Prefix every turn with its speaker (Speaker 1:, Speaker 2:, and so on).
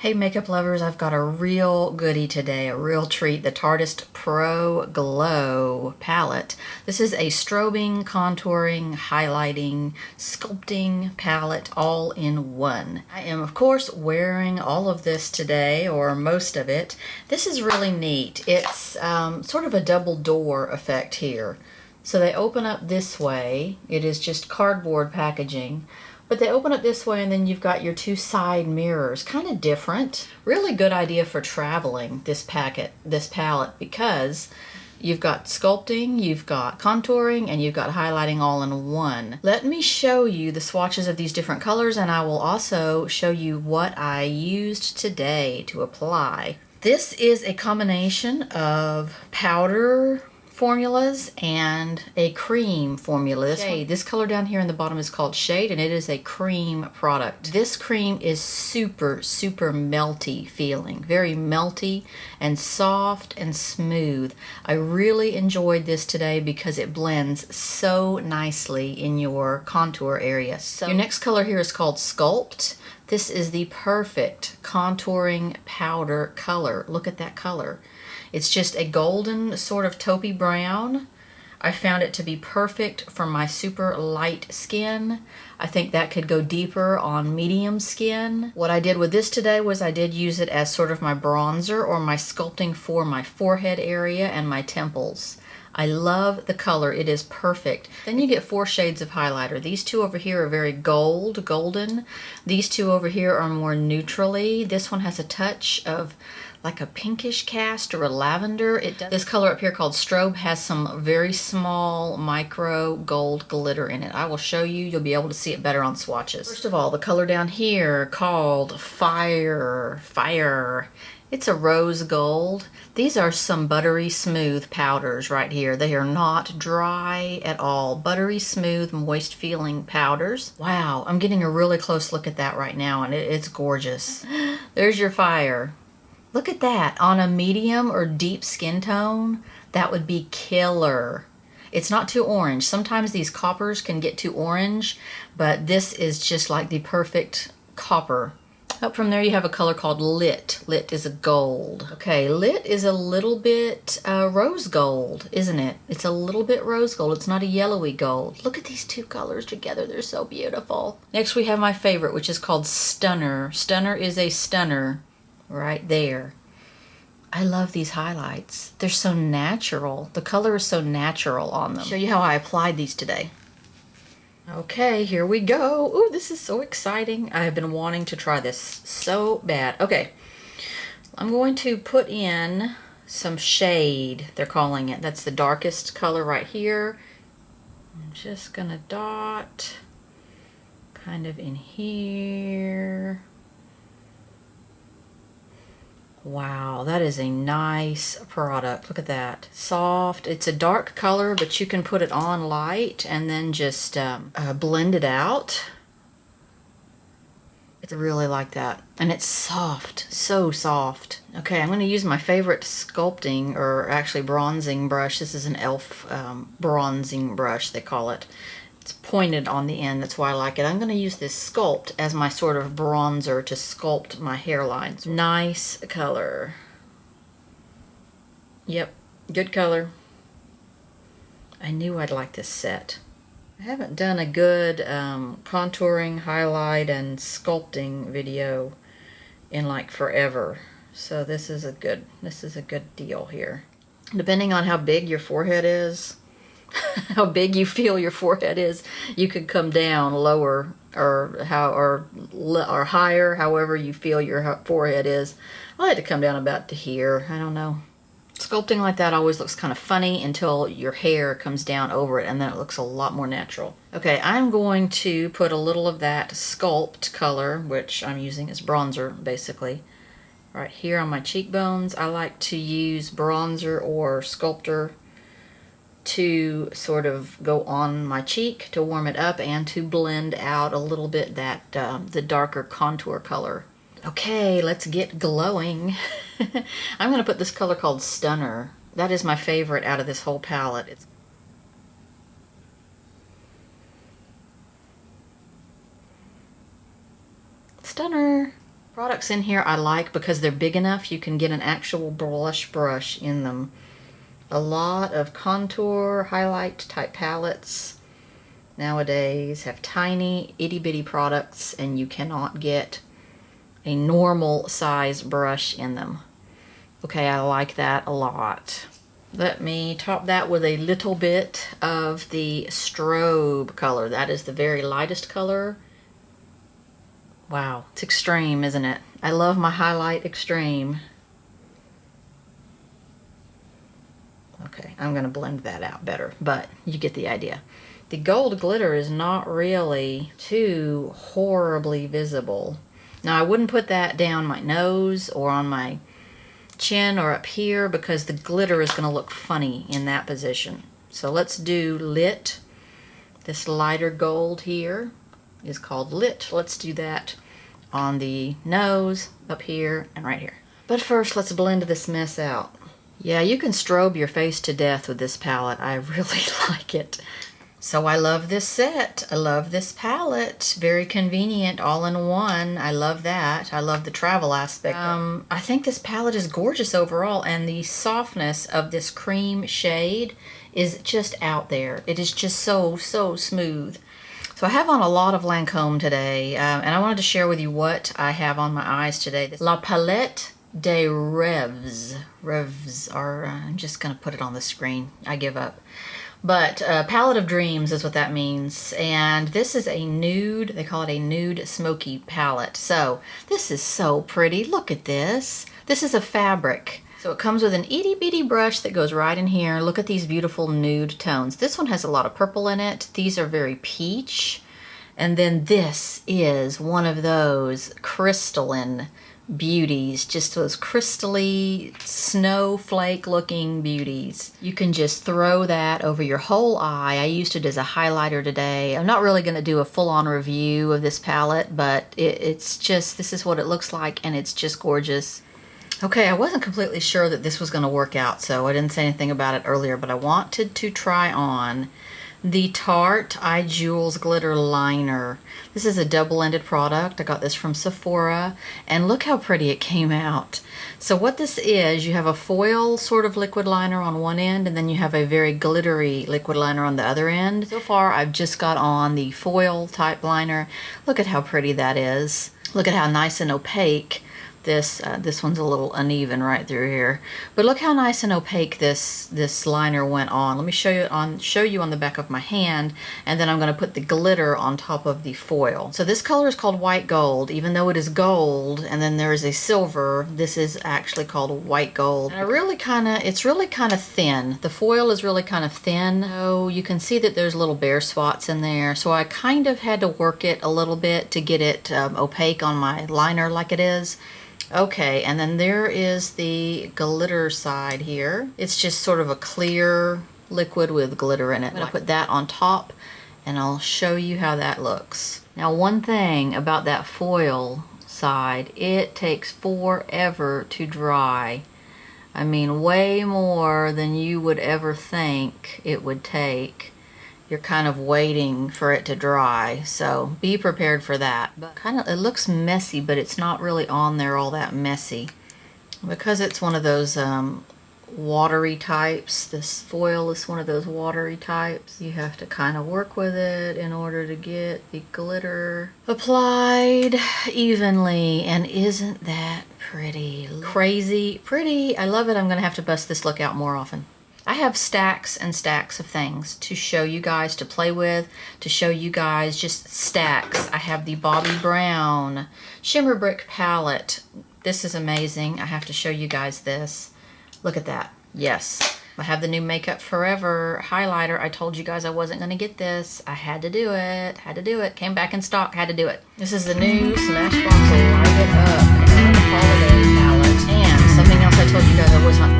Speaker 1: Hey makeup lovers, I've got a real goodie today, a real treat, the Tarteist Pro Glow palette. This is a strobing, contouring, highlighting, sculpting palette all in one. I am of course wearing all of this today, or most of it. This is really neat. It's sort of a double door effect here. So they open up this way. It is just cardboard packaging. But they open up this way, and then you've got your two side mirrors. Kind of different. Really good idea for traveling, this palette, because you've got sculpting, you've got contouring, and you've got highlighting all in one. Let me show you the swatches of these different colors, and I will also show you what I used today to apply. This is a combination of powder formulas and a cream formula. This color down here in the bottom is called Shade, and it is a cream product. This cream is super melty feeling, very melty and soft and smooth. I really enjoyed this today because it blends so nicely in your contour area. So your next color here is called Sculpt. This is the perfect contouring powder color. Look at that color. It's just a golden sort of taupey brown. I found it to be perfect for my super light skin. I think that could go deeper on medium skin. What I did with this today was I did use it as sort of my bronzer or my sculpting for my forehead area and my temples. I love the color. It is perfect. Then you get 4 shades of highlighter. These two over here are very golden. These two over here are more neutrally. This one has a touch of like a pinkish cast or a lavender. This color up here called Strobe has some very small micro gold glitter in it. I will show you. You'll be able to see it better on swatches. First of all, the color down here called Fire. It's a rose gold. These are some buttery smooth powders right here. They are not dry at all. Buttery smooth, moist feeling powders. Wow, I'm getting a really close look at that right now, and it's gorgeous. There's your Fire. Look at that. On a medium or deep skin tone, that would be killer. It's not too orange. Sometimes these coppers can get too orange, but this is just like the perfect copper. Up from there you have a color called Lit. Lit is a gold. Okay, Lit is a little bit rose gold, isn't it? It's a little bit rose gold. It's not a yellowy gold. Look at these two colors together. They're so beautiful. Next we have my favorite, which is called Stunner. Stunner is a stunner right there. I love these highlights. They're so natural. The color is so natural on them. I'll show you how I applied these today. Okay, here we go. Ooh, this is so exciting. I have been wanting to try this so bad. Okay, I'm going to put in some shade, they're calling it. That's the darkest color right here. I'm just gonna dot kind of in here. Wow, that is a nice product. Look at that. Soft. It's a dark color, but you can put it on light and then just blend it out. It's really like that. And it's soft. So soft. Okay, I'm going to use my favorite sculpting, or actually bronzing brush. This is an e.l.f. Bronzing brush, they call it. It's pointed on the end, that's why I like it. I'm going to use this Sculpt as my sort of bronzer to sculpt my hairlines. Nice color. Yep, good color. I knew I'd like this set. I haven't done a good contouring, highlight, and sculpting video in like forever. So this is a good deal here. Depending on how big your forehead is, how big you feel your forehead is, you could come down lower or higher, however you feel your forehead is. I like to come down about to here. I don't know. Sculpting like that always looks kind of funny until your hair comes down over it, and then it looks a lot more natural. Okay, I'm going to put a little of that Sculpt color, which I'm using as bronzer basically, right here on my cheekbones. I like to use bronzer or sculptor to sort of go on my cheek to warm it up and to blend out a little bit that the darker contour color. Okay, let's get glowing. I'm going to put this color called Stunner. That is my favorite out of this whole palette. It's Stunner. Products in here I like because they're big enough you can get an actual blush brush in them. A lot of contour, highlight type palettes nowadays have tiny itty bitty products and you cannot get a normal size brush in them. Okay, I like that a lot. Let me top that with a little bit of the strobe color. That is the very lightest color. Wow, it's extreme, isn't it? I love my highlight extreme. Okay, I'm gonna blend that out better, but you get the idea. The gold glitter is not really too horribly visible. Now I wouldn't put that down my nose or on my chin or up here because the glitter is gonna look funny in that position. So let's do lit. This lighter gold here is called lit. Let's do that on the nose, up here, and right here. But first, let's blend this mess out. Yeah, you can strobe your face to death with this palette. I really like it. So I love this set. I love this palette. Very convenient, all in one. I love that. I love the travel aspect. I think this palette is gorgeous overall, and the softness of this cream shade is just out there. It is just so smooth. So I have on a lot of Lancome today, and I wanted to share with you what I have on my eyes today. This La Palette de Reves. Reves are, I'm just going to put it on the screen. I give up. But Palette of Dreams is what that means. And this is a nude, they call it a nude smoky palette. So this is so pretty. Look at this. This is a fabric. So it comes with an itty bitty brush that goes right in here. Look at these beautiful nude tones. This one has a lot of purple in it. These are very peach. And then this is one of those crystalline beauties, just those crystally snowflake looking beauties. You can just throw that over your whole eye. I used it as a highlighter today. I'm not really going to do a full-on review of this palette, but it's just, this is what it looks like, and it's just gorgeous. Okay, I wasn't completely sure that this was going to work out, so I didn't say anything about it earlier, but I wanted to try on the Tarte Eye Jewels Glitter Liner. This is a double-ended product. I got this from Sephora, and look how pretty it came out. So what this is, you have a foil sort of liquid liner on one end, and then you have a very glittery liquid liner on the other end. So far, I've just got on the foil type liner. Look at how pretty that is. Look at how nice and opaque. This one's a little uneven right through here, but look how nice and opaque this liner went on. Let me show you on the back of my hand, and then I'm going to put the glitter on top of the foil. So this color is called white gold, even though it is gold, and then there is a silver. This is actually called white gold. And it's really kind of thin. The foil is really kind of thin. So you can see that there's little bare spots in there. So I kind of had to work it a little bit to get it opaque on my liner like it is. Okay, and then there is the glitter side here. It's just sort of a clear liquid with glitter in it. I'm going to put that on top, and I'll show you how that looks. Now, one thing about that foil side, it takes forever to dry. I mean, way more than you would ever think it would take. You're kind of waiting for it to dry, so be prepared for that. But it looks messy, but it's not really on there all that messy. Because it's one of those watery types, this foil is one of those watery types, you have to kind of work with it in order to get the glitter applied evenly. And isn't that pretty? Crazy pretty. I love it. I'm going to have to bust this look out more often. I have stacks and stacks of things to show you guys, to play with, to show you guys just stacks. I have the Bobbi Brown Shimmer Brick palette. This is amazing. I have to show you guys this. Look at that. Yes. I have the new Makeup Forever highlighter. I told you guys I wasn't going to get this. I had to do it. Had to do it. Came back in stock. Had to do it. This is the new Smashbox Light It Up Holiday palette. And something else I told you guys I was not